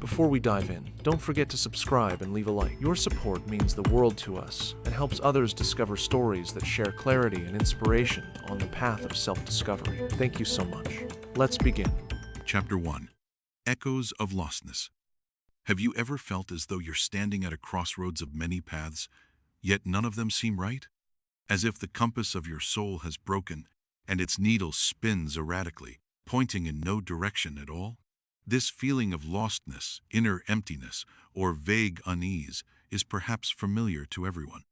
Before we dive in, don't forget to subscribe and leave a like. Your support means the world to us and helps others discover stories that share clarity and inspiration on the path of self-discovery. Thank you so much. Let's begin. Chapter 1. Echoes of Lostness. Have you ever felt as though you're standing at a crossroads of many paths, yet none of them seem right? As if the compass of your soul has broken and its needle spins erratically, pointing in no direction at all? This feeling of lostness, inner emptiness, or vague unease is perhaps familiar to everyone.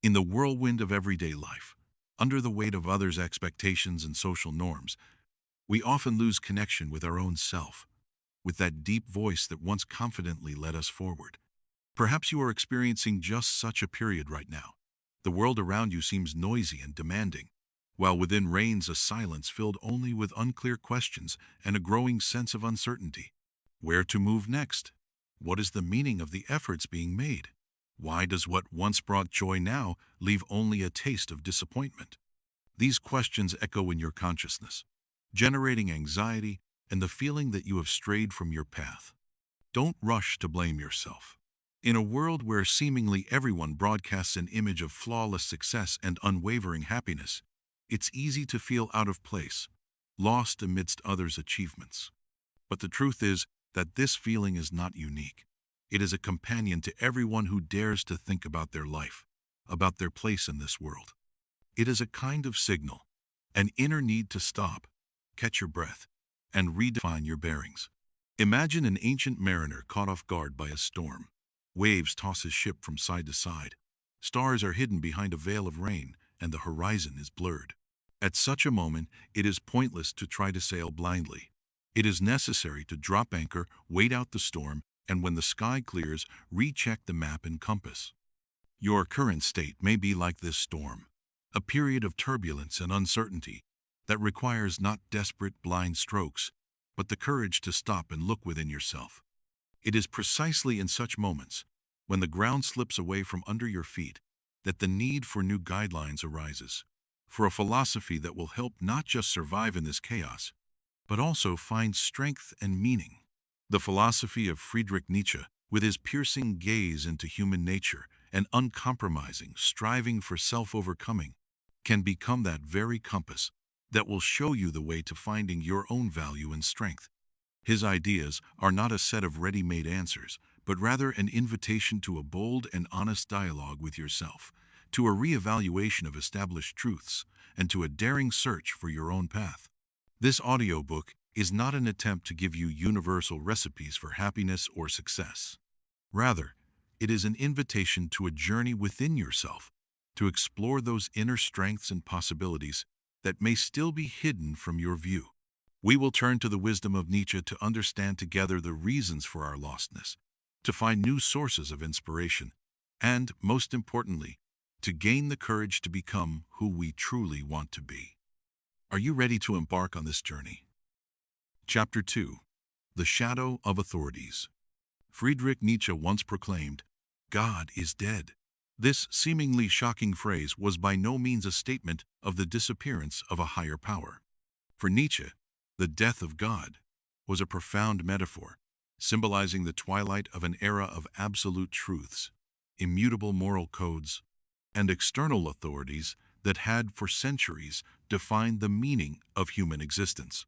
In the whirlwind of everyday life, under the weight of others' expectations and social norms, we often lose connection with our own self, with that deep voice that once confidently led us forward. Perhaps you are experiencing just such a period right now. The world around you seems noisy and demanding, while within reigns a silence filled only with unclear questions and a growing sense of uncertainty. Where to move next? What is the meaning of the efforts being made? Why does what once brought joy now leave only a taste of disappointment? These questions echo in your consciousness, generating anxiety and the feeling that you have strayed from your path. Don't rush to blame yourself. In a world where seemingly everyone broadcasts an image of flawless success and unwavering happiness, it's easy to feel out of place, lost amidst others' achievements. But the truth is that this feeling is not unique. It is a companion to everyone who dares to think about their life, about their place in this world. It is a kind of signal, an inner need to stop, catch your breath, and redefine your bearings. Imagine an ancient mariner caught off guard by a storm. Waves toss his ship from side to side. Stars are hidden behind a veil of rain, and the horizon is blurred. At such a moment, it is pointless to try to sail blindly. It is necessary to drop anchor, wait out the storm, and when the sky clears, recheck the map and compass. Your current state may be like this storm, a period of turbulence and uncertainty that requires not desperate blind strokes, but the courage to stop and look within yourself. It is precisely in such moments, when the ground slips away from under your feet, that the need for new guidelines arises, for a philosophy that will help not just survive in this chaos, but also find strength and meaning. The philosophy of Friedrich Nietzsche, with his piercing gaze into human nature and uncompromising striving for self-overcoming, can become that very compass that will show you the way to finding your own value and strength. His ideas are not a set of ready-made answers, but rather an invitation to a bold and honest dialogue with yourself, to a re-evaluation of established truths, and to a daring search for your own path. This audiobook is not an attempt to give you universal recipes for happiness or success. Rather, it is an invitation to a journey within yourself, to explore those inner strengths and possibilities that may still be hidden from your view. We will turn to the wisdom of Nietzsche to understand together the reasons for our lostness, to find new sources of inspiration, and, most importantly, to gain the courage to become who we truly want to be. Are you ready to embark on this journey? Chapter 2. The Shadow of Authorities. Friedrich Nietzsche once proclaimed, "God is dead." This seemingly shocking phrase was by no means a statement of the disappearance of a higher power. For Nietzsche, the death of God was a profound metaphor, symbolizing the twilight of an era of absolute truths, immutable moral codes, and external authorities that had for centuries defined the meaning of human existence.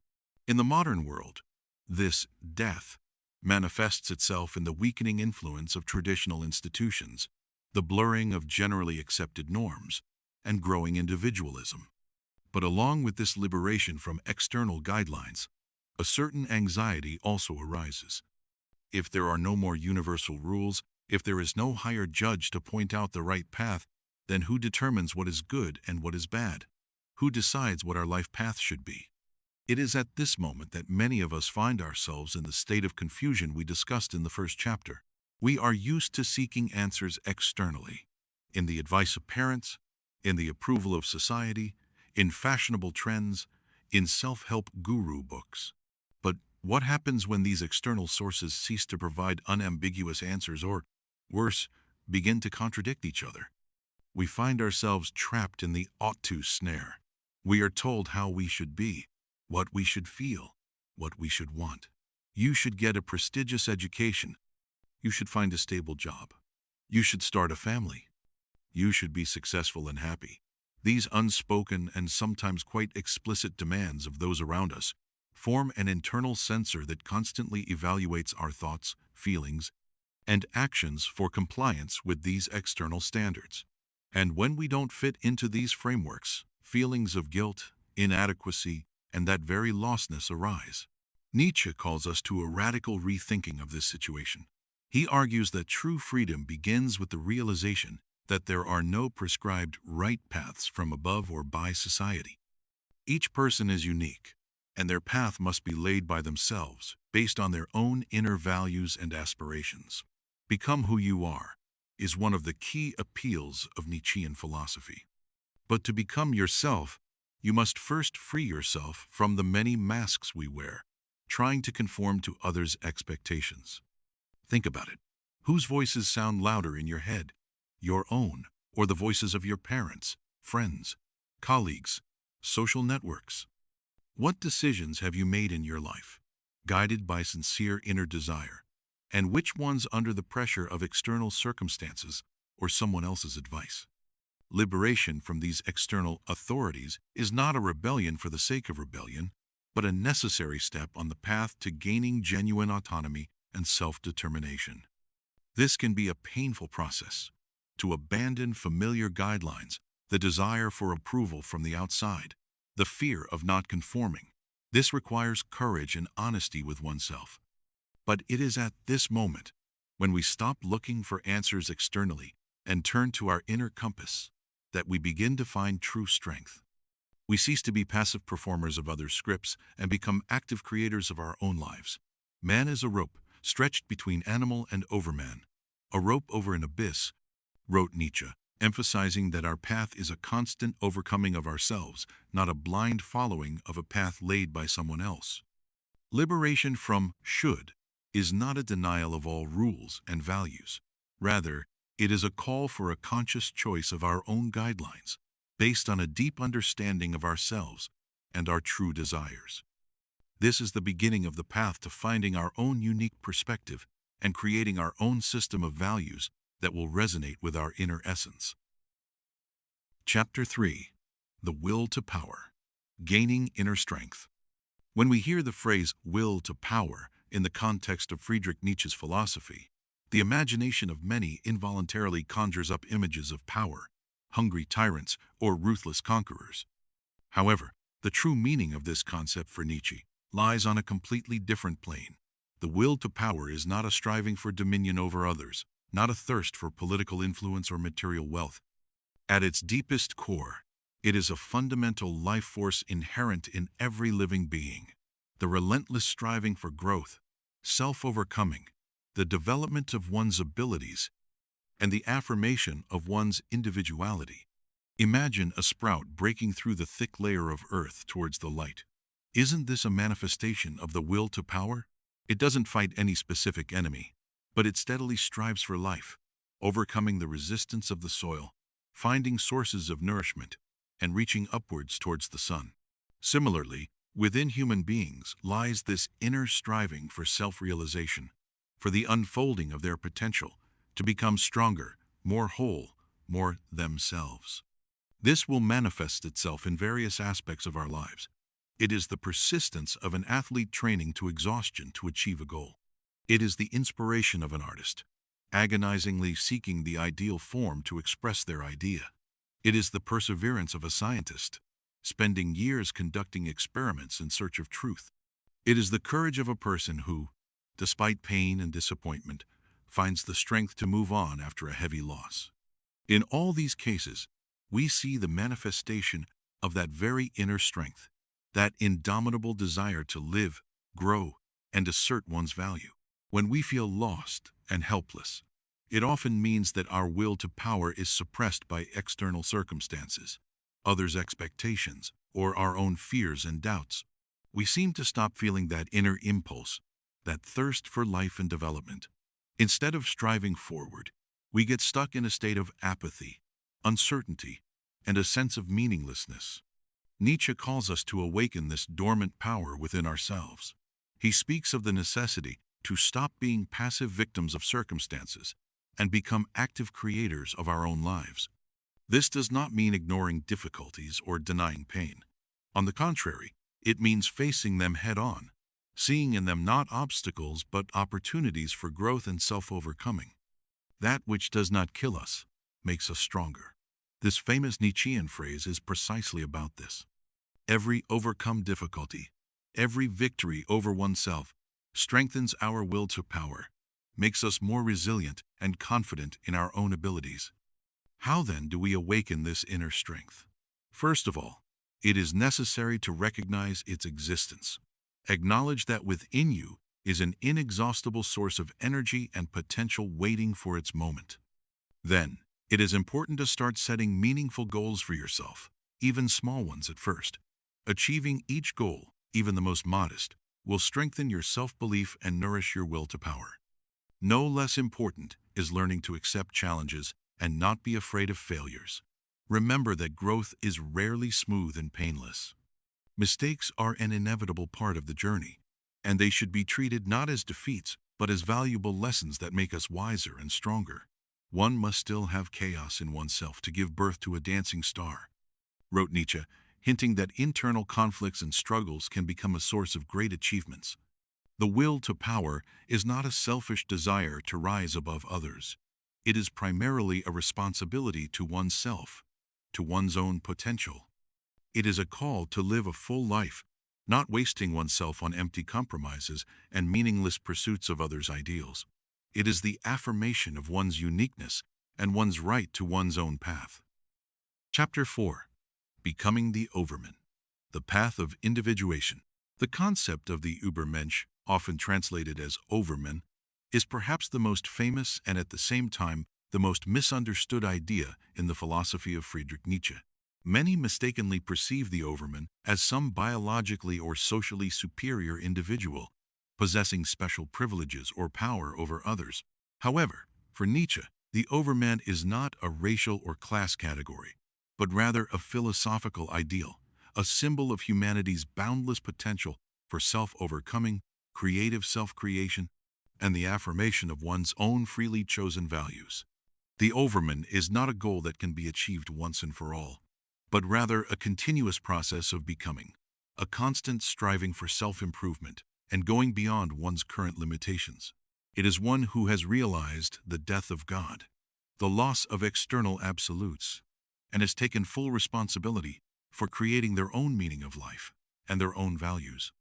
In the modern world, this death manifests itself in the weakening influence of traditional institutions, the blurring of generally accepted norms, and growing individualism. But along with this liberation from external guidelines, a certain anxiety also arises. If there are no more universal rules, if there is no higher judge to point out the right path, then who determines what is good and what is bad? Who decides what our life path should be? It is at this moment that many of us find ourselves in the state of confusion we discussed in the first chapter. We are used to seeking answers externally, in the advice of parents, in the approval of society, in fashionable trends, in self-help guru books. But what happens when these external sources cease to provide unambiguous answers or, worse, begin to contradict each other? We find ourselves trapped in the ought-to snare. We are told how we should be, what we should feel, what we should want. You should get a prestigious education. You should find a stable job. You should start a family. You should be successful and happy. These unspoken and sometimes quite explicit demands of those around us form an internal censor that constantly evaluates our thoughts, feelings, and actions for compliance with these external standards. And when we don't fit into these frameworks, feelings of guilt, inadequacy, and that very lostness arise. Nietzsche calls us to a radical rethinking of this situation. He argues that true freedom begins with the realization that there are no prescribed right paths from above or by society. Each person is unique, and their path must be laid by themselves, based on their own inner values and aspirations. Become who you are is one of the key appeals of Nietzschean philosophy. But to become yourself, you must first free yourself from the many masks we wear, trying to conform to others' expectations. Think about it. Whose voices sound louder in your head? Your own, or the voices of your parents, friends, colleagues, social networks? What decisions have you made in your life, guided by sincere inner desire, and which ones under the pressure of external circumstances or someone else's advice? Liberation from these external authorities is not a rebellion for the sake of rebellion, but a necessary step on the path to gaining genuine autonomy and self-determination. This can be a painful process, to abandon familiar guidelines, the desire for approval from the outside, the fear of not conforming. This requires courage and honesty with oneself. But it is at this moment, when we stop looking for answers externally and turn to our inner compass, that we begin to find true strength. We cease to be passive performers of others' scripts and become active creators of our own lives. Man is a rope, stretched between animal and overman, a rope over an abyss, wrote Nietzsche, emphasizing that our path is a constant overcoming of ourselves, not a blind following of a path laid by someone else. Liberation from should is not a denial of all rules and values. Rather, it is a call for a conscious choice of our own guidelines, based on a deep understanding of ourselves and our true desires. This is the beginning of the path to finding our own unique perspective and creating our own system of values that will resonate with our inner essence. Chapter 3. The Will to Power. Gaining Inner Strength. When we hear the phrase will to power in the context of Friedrich Nietzsche's philosophy, the imagination of many involuntarily conjures up images of power, hungry tyrants, or ruthless conquerors. However, the true meaning of this concept for Nietzsche lies on a completely different plane. The will to power is not a striving for dominion over others, not a thirst for political influence or material wealth. At its deepest core, it is a fundamental life force inherent in every living being. The relentless striving for growth, self-overcoming, the development of one's abilities, and the affirmation of one's individuality. Imagine a sprout breaking through the thick layer of earth towards the light. Isn't this a manifestation of the will to power? It doesn't fight any specific enemy, but it steadily strives for life, overcoming the resistance of the soil, finding sources of nourishment, and reaching upwards towards the sun. Similarly, within human beings lies this inner striving for self-realization, for the unfolding of their potential, to become stronger, more whole, more themselves. This will manifest itself in various aspects of our lives. It is the persistence of an athlete training to exhaustion to achieve a goal. It is the inspiration of an artist, agonizingly seeking the ideal form to express their idea. It is the perseverance of a scientist, spending years conducting experiments in search of truth. It is the courage of a person who, despite pain and disappointment, finds the strength to move on after a heavy loss. In all these cases, we see the manifestation of that very inner strength, that indomitable desire to live, grow, and assert one's value. When we feel lost and helpless, it often means that our will to power is suppressed by external circumstances, others' expectations, or our own fears and doubts. We seem to stop feeling that inner impulse, that thirst for life and development. Instead of striving forward, we get stuck in a state of apathy, uncertainty, and a sense of meaninglessness. Nietzsche calls us to awaken this dormant power within ourselves. He speaks of the necessity to stop being passive victims of circumstances and become active creators of our own lives. This does not mean ignoring difficulties or denying pain. On the contrary, it means facing them head-on, seeing in them not obstacles but opportunities for growth and self-overcoming. That which does not kill us makes us stronger. This famous Nietzschean phrase is precisely about this. Every overcome difficulty, every victory over oneself, strengthens our will to power, makes us more resilient and confident in our own abilities. How then do we awaken this inner strength? First of all, it is necessary to recognize its existence. Acknowledge that within you is an inexhaustible source of energy and potential waiting for its moment. Then, it is important to start setting meaningful goals for yourself, even small ones at first. Achieving each goal, even the most modest, will strengthen your self-belief and nourish your will to power. No less important is learning to accept challenges and not be afraid of failures. Remember that growth is rarely smooth and painless. Mistakes are an inevitable part of the journey, and they should be treated not as defeats, but as valuable lessons that make us wiser and stronger. One must still have chaos in oneself to give birth to a dancing star, wrote Nietzsche, hinting that internal conflicts and struggles can become a source of great achievements. The will to power is not a selfish desire to rise above others. It is primarily a responsibility to oneself, to one's own potential. It is a call to live a full life, not wasting oneself on empty compromises and meaningless pursuits of others' ideals. It is the affirmation of one's uniqueness and one's right to one's own path. Chapter 4. Becoming the Overman. The Path of Individuation. The concept of the Übermensch, often translated as Overman, is perhaps the most famous and at the same time the most misunderstood idea in the philosophy of Friedrich Nietzsche. Many mistakenly perceive the Overman as some biologically or socially superior individual, possessing special privileges or power over others. However, for Nietzsche, the Overman is not a racial or class category, but rather a philosophical ideal, a symbol of humanity's boundless potential for self-overcoming, creative self-creation, and the affirmation of one's own freely chosen values. The Overman is not a goal that can be achieved once and for all, but rather a continuous process of becoming, a constant striving for self-improvement and going beyond one's current limitations. It is one who has realized the death of God, the loss of external absolutes, and has taken full responsibility for creating their own meaning of life and their own values.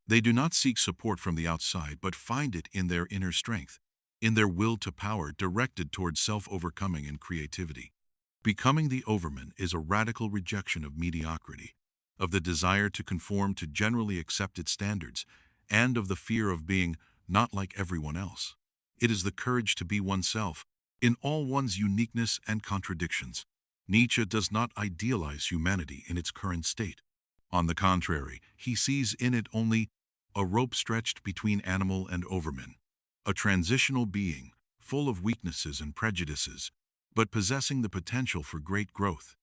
They do not seek support from the outside, but find it in their inner strength, in their will to power directed towards self-overcoming and creativity. Becoming the Overman is a radical rejection of mediocrity, of the desire to conform to generally accepted standards, and of the fear of being not like everyone else. It is the courage to be oneself, in all one's uniqueness and contradictions. Nietzsche does not idealize humanity in its current state. On the contrary, he sees in it only a rope stretched between animal and Overman, a transitional being, full of weaknesses and prejudices, but possessing the potential for great growth.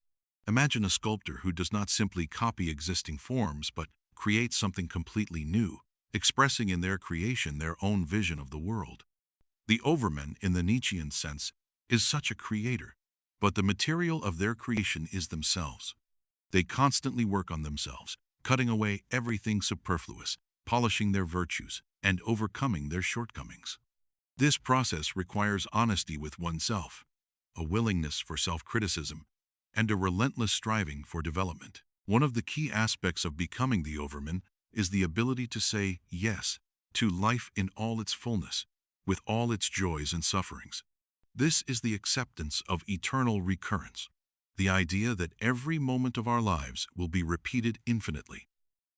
Imagine a sculptor who does not simply copy existing forms, but creates something completely new, expressing in their creation their own vision of the world. The Overman, in the Nietzschean sense, is such a creator, but the material of their creation is themselves. They constantly work on themselves, cutting away everything superfluous, polishing their virtues, and overcoming their shortcomings. This process requires honesty with oneself, a willingness for self-criticism, and a relentless striving for development. One of the key aspects of becoming the Overman is the ability to say yes to life in all its fullness, with all its joys and sufferings. This is the acceptance of eternal recurrence, the idea that every moment of our lives will be repeated infinitely.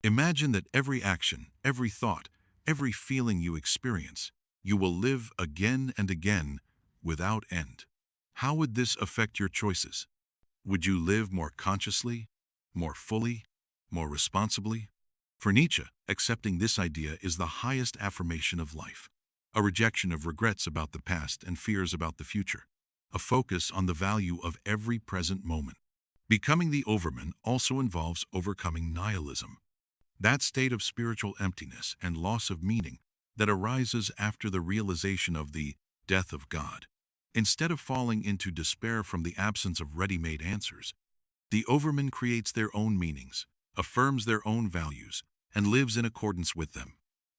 Imagine that every action, every thought, every feeling you experience, you will live again and again without end. How would this affect your choices? Would you live more consciously, more fully, more responsibly? For Nietzsche, accepting this idea is the highest affirmation of life, a rejection of regrets about the past and fears about the future, a focus on the value of every present moment. Becoming the Overman also involves overcoming nihilism. That state of spiritual emptiness and loss of meaning that arises after the realization of the death of God. Instead of falling into despair from the absence of ready-made answers, the Overman creates their own meanings, affirms their own values, and lives in accordance with them.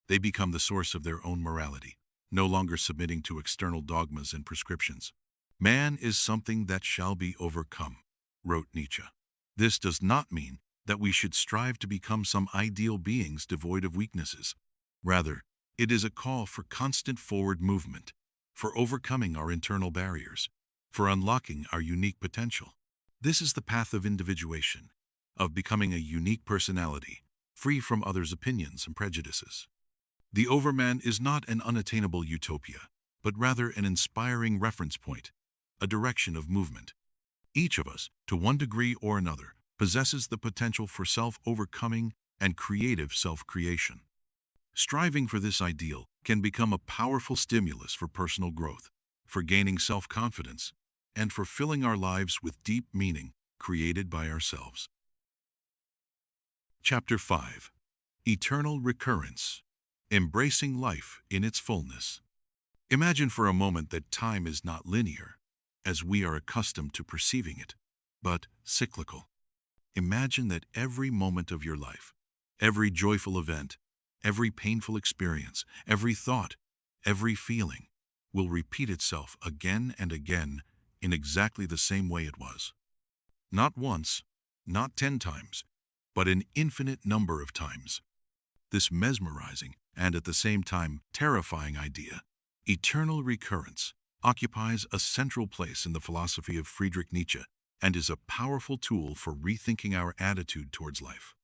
They become the source of their own morality, no longer submitting to external dogmas and prescriptions. Man is something that shall be overcome, wrote Nietzsche. This does not mean that we should strive to become some ideal beings devoid of weaknesses. Rather, it is a call for constant forward movement, for overcoming our internal barriers, for unlocking our unique potential. This is the path of individuation, of becoming a unique personality, free from others' opinions and prejudices. The Overman is not an unattainable utopia, but rather an inspiring reference point, a direction of movement. Each of us, to one degree or another, possesses the potential for self-overcoming and creative self-creation. Striving for this ideal can become a powerful stimulus for personal growth, for gaining self-confidence, and for filling our lives with deep meaning created by ourselves. Chapter 5. Eternal Recurrence. Embracing life in its fullness. Imagine for a moment that time is not linear, as we are accustomed to perceiving it, but cyclical. Imagine that every moment of your life, every joyful event, every painful experience, every thought, every feeling, will repeat itself again and again in exactly the same way it was. Not once, not 10 times, but an infinite number of times. This mesmerizing and at the same time terrifying idea, eternal recurrence, occupies a central place in the philosophy of Friedrich Nietzsche and is a powerful tool for rethinking our attitude towards life.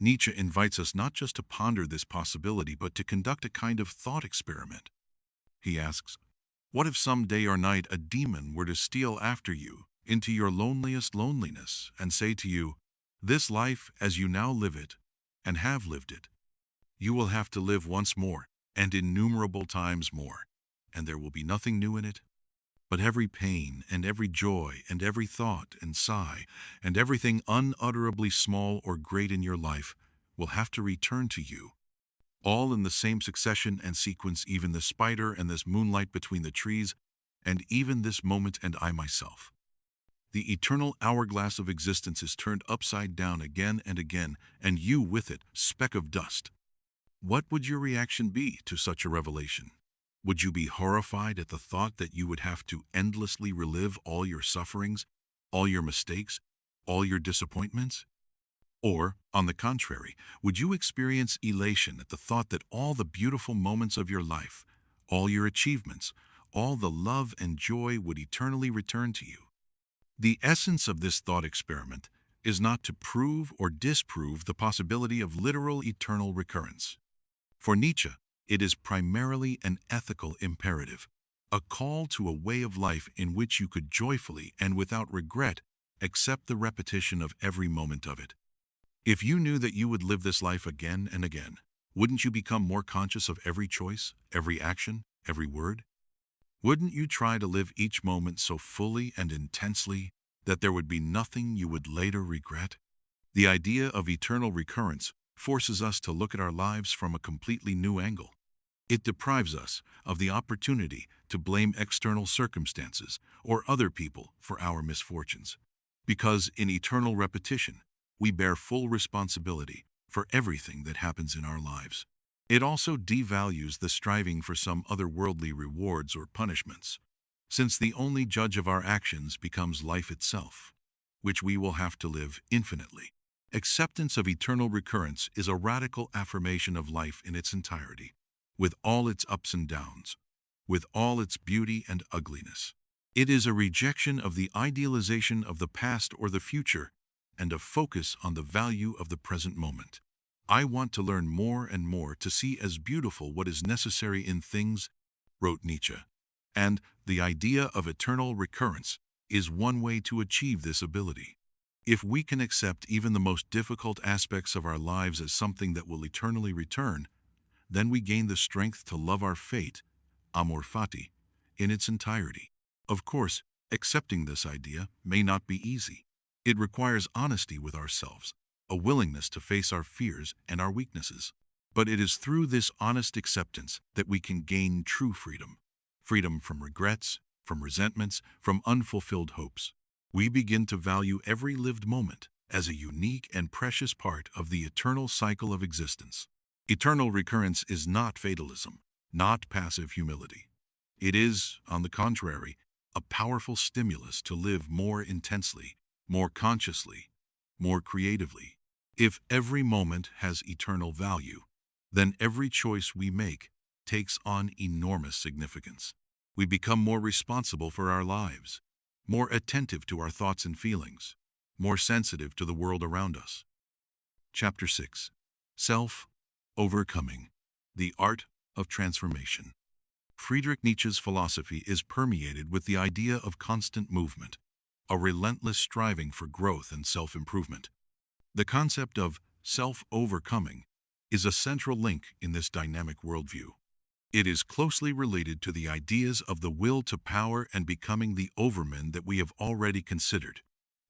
Nietzsche invites us not just to ponder this possibility, but to conduct a kind of thought experiment. He asks, what if some day or night a demon were to steal after you into your loneliest loneliness and say to you, this life as you now live it, and have lived it, you will have to live once more and innumerable times more, and there will be nothing new in it? But every pain and every joy and every thought and sigh and everything unutterably small or great in your life will have to return to you, all in the same succession and sequence, even the spider and this moonlight between the trees, and even this moment and I myself. The eternal hourglass of existence is turned upside down again and again, and you with it, speck of dust. What would your reaction be to such a revelation? Would you be horrified at the thought that you would have to endlessly relive all your sufferings, all your mistakes, all your disappointments? Or, on the contrary, would you experience elation at the thought that all the beautiful moments of your life, all your achievements, all the love and joy would eternally return to you? The essence of this thought experiment is not to prove or disprove the possibility of literal eternal recurrence. For Nietzsche, it is primarily an ethical imperative, a call to a way of life in which you could joyfully and without regret accept the repetition of every moment of it. If you knew that you would live this life again and again, wouldn't you become more conscious of every choice, every action, every word? Wouldn't you try to live each moment so fully and intensely that there would be nothing you would later regret? The idea of eternal recurrence forces us to look at our lives from a completely new angle. It deprives us of the opportunity to blame external circumstances or other people for our misfortunes, because in eternal repetition, we bear full responsibility for everything that happens in our lives. It also devalues the striving for some otherworldly rewards or punishments, since the only judge of our actions becomes life itself, which we will have to live infinitely. Acceptance of eternal recurrence is a radical affirmation of life in its entirety, with all its ups and downs, with all its beauty and ugliness. It is a rejection of the idealization of the past or the future, and a focus on the value of the present moment. I want to learn more and more to see as beautiful what is necessary in things, wrote Nietzsche. And the idea of eternal recurrence is one way to achieve this ability. If we can accept even the most difficult aspects of our lives as something that will eternally return, then we gain the strength to love our fate, amor fati, in its entirety. Of course, accepting this idea may not be easy. It requires honesty with ourselves, a willingness to face our fears and our weaknesses. But it is through this honest acceptance that we can gain true freedom. Freedom from regrets, from resentments, from unfulfilled hopes. We begin to value every lived moment as a unique and precious part of the eternal cycle of existence. Eternal recurrence is not fatalism, not passive humility. It is, on the contrary, a powerful stimulus to live more intensely, more consciously, more creatively. If every moment has eternal value, then every choice we make takes on enormous significance. We become more responsible for our lives, more attentive to our thoughts and feelings, more sensitive to the world around us. Chapter 6. Self-Overcoming, the Art of Transformation. Friedrich Nietzsche's philosophy is permeated with the idea of constant movement, a relentless striving for growth and self-improvement. The concept of self-overcoming is a central link in this dynamic worldview. It is closely related to the ideas of the will to power and becoming the Overman that we have already considered,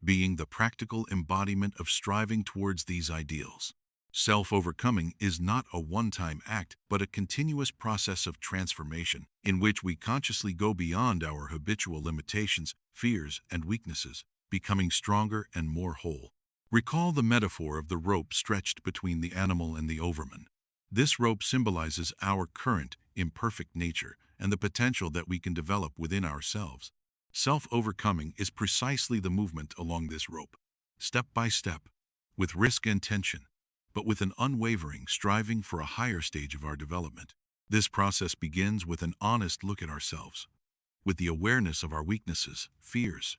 being the practical embodiment of striving towards these ideals. Self-overcoming is not a one-time act, but a continuous process of transformation in which we consciously go beyond our habitual limitations, fears, and weaknesses, becoming stronger and more whole. Recall the metaphor of the rope stretched between the animal and the Overman. This rope symbolizes our current, imperfect nature and the potential that we can develop within ourselves. Self-overcoming is precisely the movement along this rope, step by step, with risk and tension, but with an unwavering striving for a higher stage of our development. This process begins with an honest look at ourselves, with the awareness of our weaknesses, fears,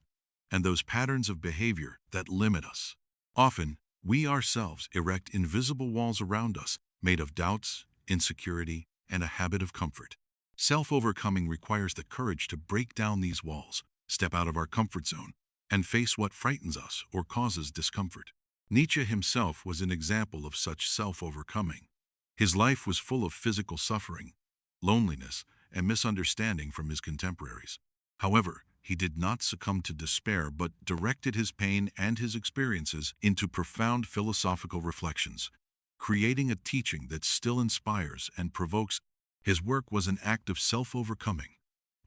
and those patterns of behavior that limit us. Often, we ourselves erect invisible walls around us, made of doubts, insecurity, and a habit of comfort. Self-overcoming requires the courage to break down these walls, step out of our comfort zone, and face what frightens us or causes discomfort. Nietzsche himself was an example of such self-overcoming. His life was full of physical suffering, loneliness, and misunderstanding from his contemporaries. However, he did not succumb to despair but directed his pain and his experiences into profound philosophical reflections, creating a teaching that still inspires and provokes. His work was an act of self-overcoming,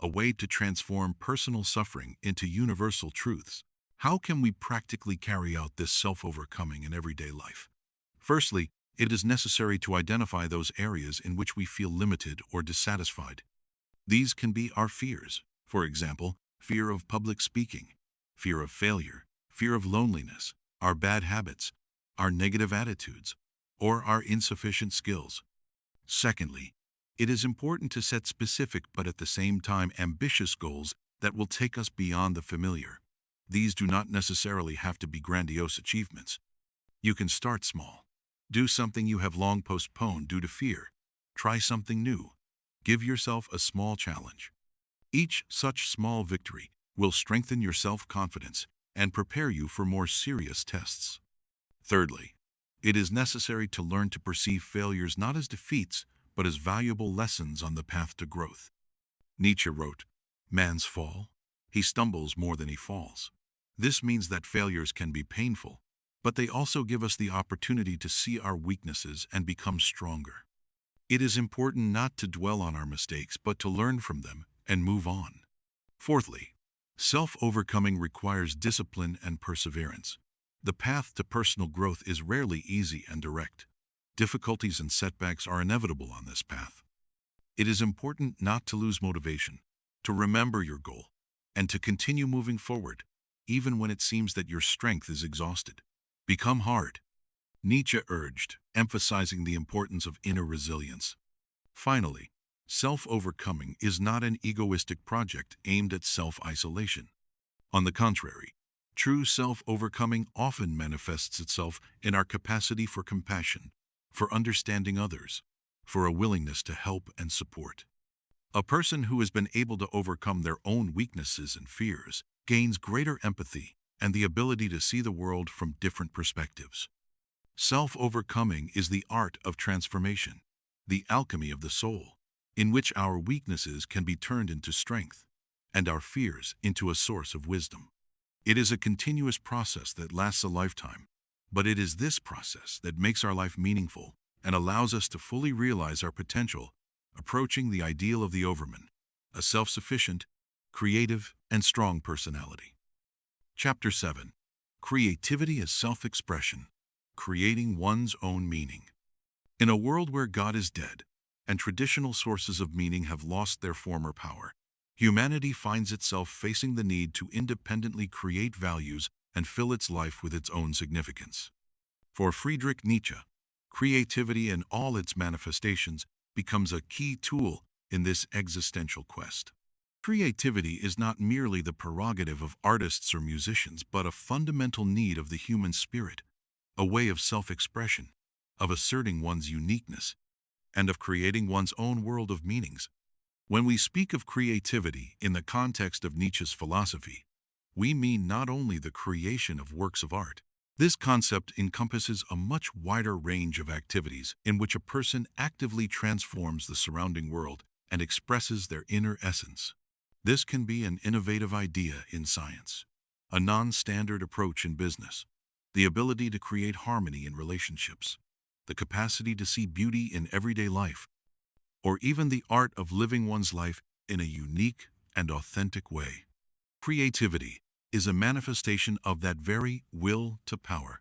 a way to transform personal suffering into universal truths. How can we practically carry out this self-overcoming in everyday life? Firstly, it is necessary to identify those areas in which we feel limited or dissatisfied. These can be our fears, for example, fear of public speaking, fear of failure, fear of loneliness, our bad habits, our negative attitudes, or our insufficient skills. Secondly, it is important to set specific but at the same time ambitious goals that will take us beyond the familiar. These do not necessarily have to be grandiose achievements. You can start small. Do something you have long postponed due to fear. Try something new. Give yourself a small challenge. Each such small victory will strengthen your self-confidence and prepare you for more serious tests. Thirdly, it is necessary to learn to perceive failures not as defeats, but as valuable lessons on the path to growth. Nietzsche wrote, "Man's fall, he stumbles more than he falls." This means that failures can be painful, but they also give us the opportunity to see our weaknesses and become stronger. It is important not to dwell on our mistakes, but to learn from them and move on. Fourthly, self-overcoming requires discipline and perseverance. The path to personal growth is rarely easy and direct. Difficulties and setbacks are inevitable on this path. It is important not to lose motivation, to remember your goal, and to continue moving forward, even when it seems that your strength is exhausted. Become hard, Nietzsche urged, emphasizing the importance of inner resilience. Finally, self-overcoming is not an egoistic project aimed at self-isolation. On the contrary, true self-overcoming often manifests itself in our capacity for compassion, for understanding others, for a willingness to help and support. A person who has been able to overcome their own weaknesses and fears gains greater empathy and the ability to see the world from different perspectives. Self-overcoming is the art of transformation, the alchemy of the soul, in which our weaknesses can be turned into strength and our fears into a source of wisdom. It is a continuous process that lasts a lifetime, But it is this process that makes our life meaningful and allows us to fully realize our potential, approaching the ideal of the Overman, a self-sufficient, creative, and strong personality. Chapter 7. Creativity as Self-Expression, Creating One's Own Meaning. In a world where God is dead, and traditional sources of meaning have lost their former power, humanity finds itself facing the need to independently create values and fill its life with its own significance. For Friedrich Nietzsche, creativity in all its manifestations becomes a key tool in this existential quest. Creativity is not merely the prerogative of artists or musicians, but a fundamental need of the human spirit, a way of self-expression, of asserting one's uniqueness, and of creating one's own world of meanings. When we speak of creativity in the context of Nietzsche's philosophy, we mean not only the creation of works of art. This concept encompasses a much wider range of activities in which a person actively transforms the surrounding world and expresses their inner essence. This can be an innovative idea in science, a non-standard approach in business, the ability to create harmony in relationships, the capacity to see beauty in everyday life, or even the art of living one's life in a unique and authentic way. Creativity is a manifestation of that very will to power,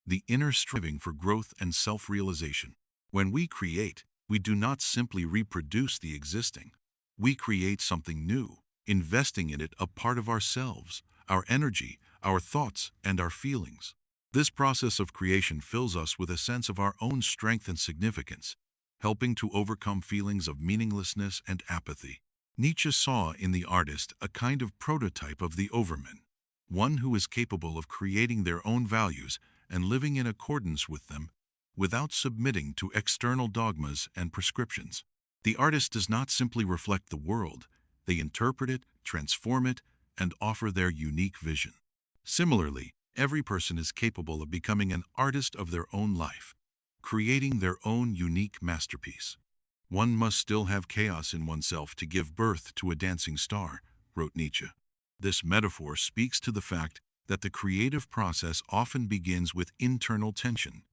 the inner striving for growth and self-realization. When we create, we do not simply reproduce the existing. We create something new, investing in it a part of ourselves, our energy, our thoughts, and our feelings. This process of creation fills us with a sense of our own strength and significance, helping to overcome feelings of meaninglessness and apathy. Nietzsche saw in the artist a kind of prototype of the Overman, one who is capable of creating their own values and living in accordance with them without submitting to external dogmas and prescriptions. The artist does not simply reflect the world, they interpret it, transform it, and offer their unique vision. Similarly, every person is capable of becoming an artist of their own life, creating their own unique masterpiece. One must still have chaos in oneself to give birth to a dancing star, wrote Nietzsche. This metaphor speaks to the fact that the creative process often begins with internal tension,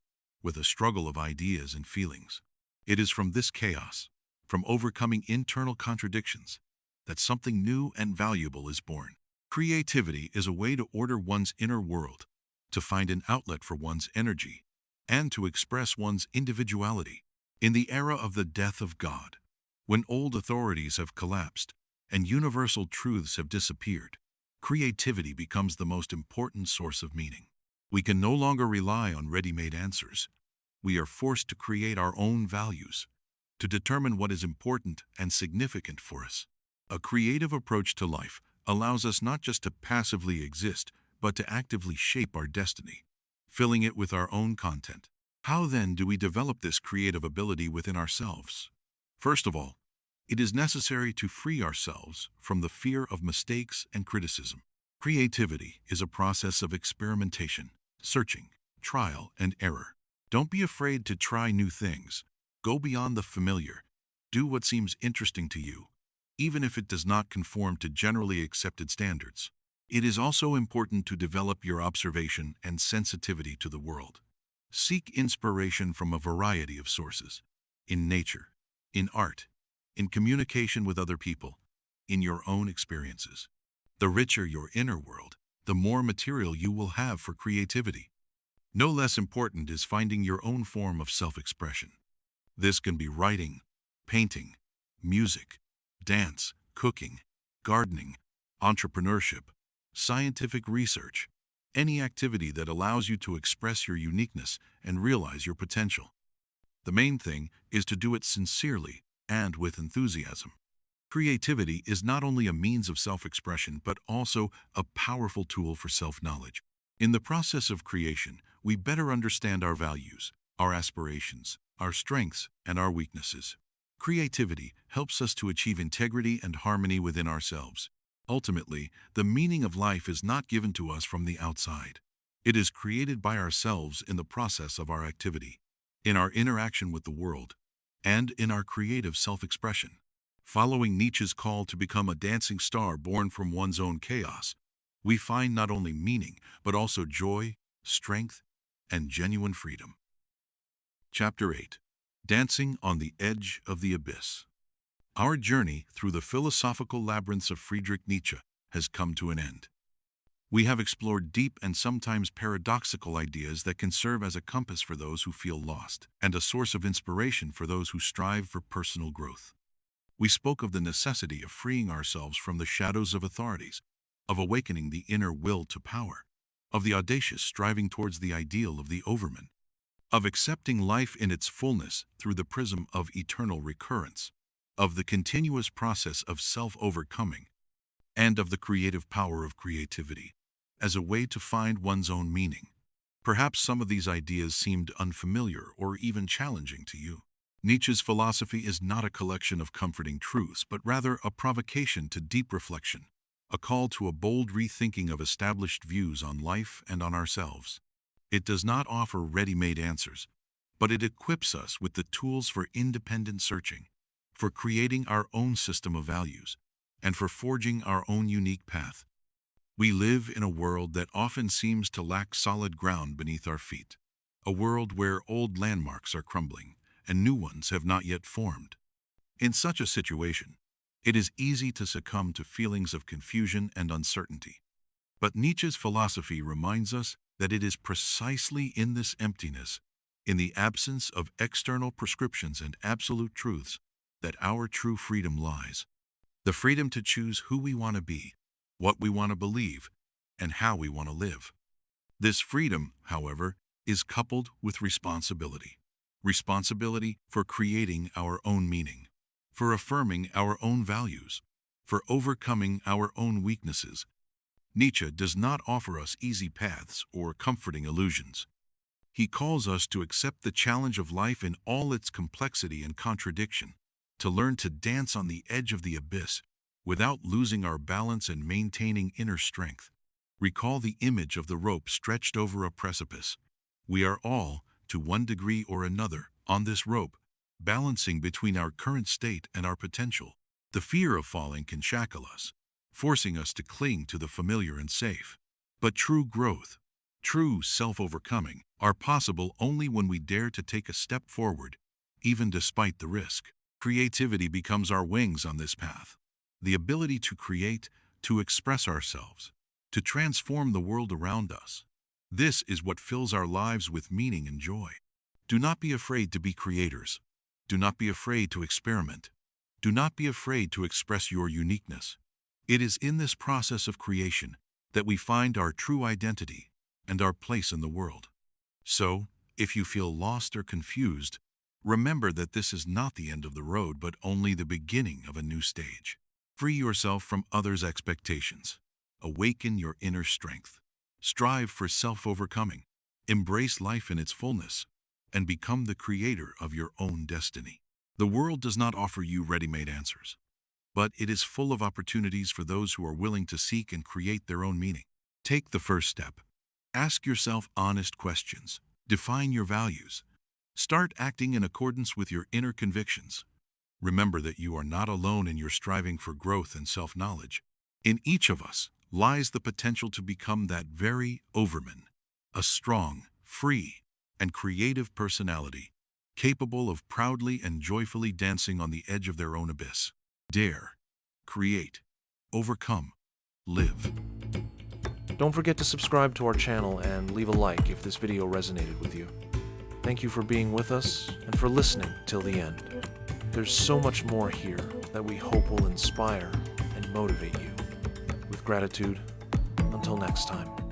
with a struggle of ideas and feelings. It is from this chaos, from overcoming internal contradictions, that something new and valuable is born. Creativity is a way to order one's inner world, to find an outlet for one's energy, and to express one's individuality. In the era of the death of God, when old authorities have collapsed and universal truths have disappeared, creativity becomes the most important source of meaning. We can no longer rely on ready-made answers. We are forced to create our own values, to determine what is important and significant for us. A creative approach to life allows us not just to passively exist, but to actively shape our destiny, filling it with our own content. How then do we develop this creative ability within ourselves? First of all, it is necessary to free ourselves from the fear of mistakes and criticism. Creativity is a process of experimentation, searching, trial, and error. Don't be afraid to try new things. Go beyond the familiar. Do what seems interesting to you, even if it does not conform to generally accepted standards. It is also important to develop your observation and sensitivity to the world. Seek inspiration from a variety of sources, in nature, in art, in communication with other people, in your own experiences. The richer your inner world, the more material you will have for creativity. No less important is finding your own form of self-expression. This can be writing, painting, music, dance, cooking, gardening, entrepreneurship, scientific research, any activity that allows you to express your uniqueness and realize your potential. The main thing is to do it sincerely and with enthusiasm. Creativity is not only a means of self-expression, but also a powerful tool for self-knowledge. In the process of creation, we better understand our values, our aspirations, our strengths, and our weaknesses. Creativity helps us to achieve integrity and harmony within ourselves. Ultimately, the meaning of life is not given to us from the outside. It is created by ourselves in the process of our activity, in our interaction with the world, and in our creative self-expression. Following Nietzsche's call to become a dancing star born from one's own chaos, we find not only meaning, but also joy, strength, and genuine freedom. Chapter 8. Dancing on the Edge of the Abyss. Our journey through the philosophical labyrinths of Friedrich Nietzsche has come to an end. We have explored deep and sometimes paradoxical ideas that can serve as a compass for those who feel lost, and a source of inspiration for those who strive for personal growth. We spoke of the necessity of freeing ourselves from the shadows of authorities, of awakening the inner will to power, of the audacious striving towards the ideal of the Overman, of accepting life in its fullness through the prism of eternal recurrence, of the continuous process of self-overcoming, and of the creative power of creativity as a way to find one's own meaning. Perhaps some of these ideas seemed unfamiliar or even challenging to you. Nietzsche's philosophy is not a collection of comforting truths, but rather a provocation to deep reflection, a call to a bold rethinking of established views on life and on ourselves. It does not offer ready-made answers, but it equips us with the tools for independent searching, for creating our own system of values, and for forging our own unique path. We live in a world that often seems to lack solid ground beneath our feet, a world where old landmarks are crumbling and new ones have not yet formed. In such a situation, it is easy to succumb to feelings of confusion and uncertainty. But Nietzsche's philosophy reminds us that it is precisely in this emptiness, in the absence of external prescriptions and absolute truths, that our true freedom lies. The freedom to choose who we want to be, what we want to believe, and how we want to live. This freedom, however, is coupled with responsibility. Responsibility for creating our own meaning, for affirming our own values, for overcoming our own weaknesses. Nietzsche does not offer us easy paths or comforting illusions. He calls us to accept the challenge of life in all its complexity and contradiction, to learn to dance on the edge of the abyss without losing our balance and maintaining inner strength. Recall the image of the rope stretched over a precipice. We are all, to one degree or another, on this rope, balancing between our current state and our potential. The fear of falling can shackle us, forcing us to cling to the familiar and safe. But true growth, true self-overcoming, are possible only when we dare to take a step forward, even despite the risk. Creativity becomes our wings on this path. The ability to create, to express ourselves, to transform the world around us. This is what fills our lives with meaning and joy. Do not be afraid to be creators. Do not be afraid to experiment. Do not be afraid to express your uniqueness. It is in this process of creation that we find our true identity and our place in the world. So, if you feel lost or confused, remember that this is not the end of the road, but only the beginning of a new stage. Free yourself from others' expectations. Awaken your inner strength. Strive for self-overcoming. Embrace life in its fullness, and become the creator of your own destiny. The world does not offer you ready-made answers, but it is full of opportunities for those who are willing to seek and create their own meaning. Take the first step. Ask yourself honest questions. Define your values. Start acting in accordance with your inner convictions. Remember that you are not alone in your striving for growth and self-knowledge. In each of us lies the potential to become that very Overman, a strong, free, and creative personality, capable of proudly and joyfully dancing on the edge of their own abyss. Dare, create, overcome, live. Don't forget to subscribe to our channel and leave a like if this video resonated with you. Thank you for being with us and for listening till the end. There's so much more here that we hope will inspire and motivate you. With gratitude, until next time.